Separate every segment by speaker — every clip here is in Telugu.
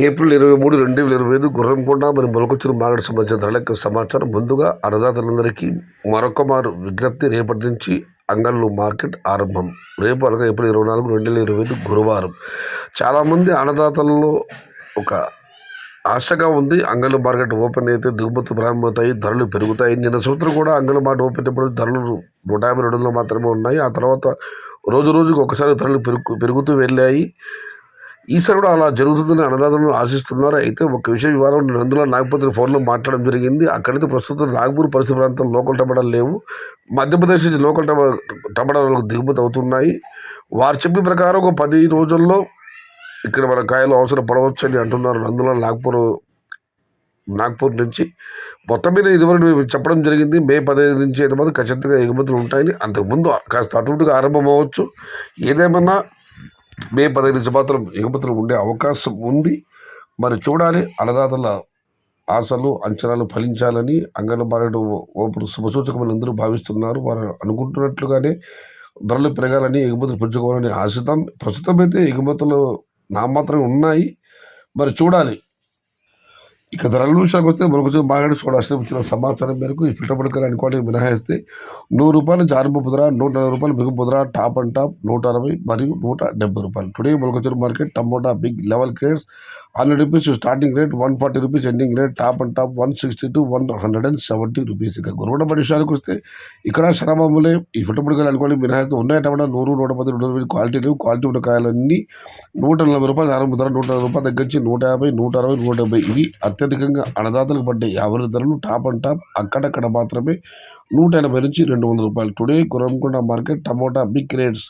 Speaker 1: ఏప్రిల్ 23, 2025 గుర్రంకొండ మరి మొలకొచ్చిన మార్కెట్ సంబంధించిన ధరల సమాచారం. ముందుగా అన్నదాతలందరికీ మరొకమారు విజ్ఞప్తి. రేపటి నుంచి అంగళ్ళు మార్కెట్ ఆరంభం. రేపు అనగా ఏప్రిల్ 24, 2025 గురువారం. చాలామంది అన్నదాతలలో ఒక ఆశగా ఉంది. అంగళ్ళు మార్కెట్ ఓపెన్ అయితే దిగుమతులు ప్రారంభమవుతాయి, ధరలు పెరుగుతాయి. నిన్న సంవత్సరం కూడా అంగళ్ళు మార్కెట్ ఓపెన్ అయినప్పుడు ధరలు 150, 200 మాత్రమే ఉన్నాయి. ఆ తర్వాత రోజు రోజుకు ఒకసారి ధరలు పెరుగుతూ వెళ్ళాయి. ఈసారి కూడా అలా జరుగుతుందని అన్నదాతలు ఆశిస్తున్నారు. అయితే ఒక విషయం ఇవాళ నేను అందులో నాగపూర్ ఫోన్లో మాట్లాడడం జరిగింది. అక్కడైతే ప్రస్తుతం నాగపూర్ పరిసర ప్రాంతాల్లో లోకల్ టమాటాలు లేవు. మధ్యప్రదేశ్ నుంచి లోకల్ టమాటాలు దిగుమతి అవుతున్నాయి. వారు చెప్పిన ప్రకారం ఒక 10 రోజుల్లో ఇక్కడ మన కాయలు అవసరం పడవచ్చు అని అంటున్నారు. అందులో నాగ్పూర్ నుంచి మొత్తం మీద ఇదివరకు మేము చెప్పడం జరిగింది. మే 15 నుంచి అయితే మాత్రం ఖచ్చితంగా ఎగుమతులు ఉంటాయని. అంతకుముందు కాస్త అటుగా ఆరంభం అవ్వచ్చు. ఏదేమన్నా మే 15 నుంచి మాత్రం ఎగుమతులు ఉండే అవకాశం ఉంది. మరి చూడాలి. అన్నదాతల ఆశలు అంచనాలు ఫలించాలని అంగళ్ళ మార్కెట్ ఓపెన్ శుభసూచకమని అందరూ భావిస్తున్నారు. వారు అనుకుంటున్నట్లుగానే ధరలు పెరగాలని, ఎగుమతులు పెంచుకోవాలని ఆశిద్దాం. ప్రస్తుతం అయితే ఎగుమతులు నామాత్రంగా ఉన్నాయి. మరి చూడాలి. ఇక ధరల విషయానికి వస్తే మనకు మార్కెట్ సోడా ఇచ్చిన సమాచారం మేరకు ఈ ఫిల్టర్ పడకలు క్వాలిటీ మినహాయిస్తే ₹100 జారింపు పుదర, ₹140 బిగు పుదర, టాప్ అండ్ టాప్ 160 మరియు ₹170. టుడే మొలకొచ్చిన market tomato big level grades ₹100 starting rate, ₹140 ending rate, top and top ₹160 to ₹170. ఇక గురువుడ విషయానికి వస్తే ఇక్కడ శరామాములే ఈ ఫిల్టర్ పడకలు క్వాలిటీ మినహాయిస్తే ఉన్నాయి. టమాటా 100, 110, 120 క్వాలిటీ లేవు. క్వాలిటీ ఉన్న కాయలన్నీ ₹140 ఆరంభ ధర, ₹140 దగ్గర నుంచి ₹150, ₹160, ₹170. ఇవి అత్యధికంగా అన్నదాతలకు పడ్డే యావరేజ్ ధరలు. టాప్ అండ్ టాప్ అక్కడక్కడ మాత్రమే ₹180 నుంచి ₹200. Today Gurramkonda market tomato big rates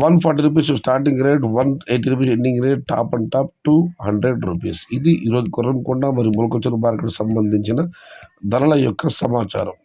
Speaker 1: ₹140 starting rate, ₹180 ending rate, top and top ₹200. ఇది ఈరోజు గుర్రంకొండ మరియు మొలకొచ్చిన మార్కెట్ సంబంధించిన ధరల యొక్క సమాచారం.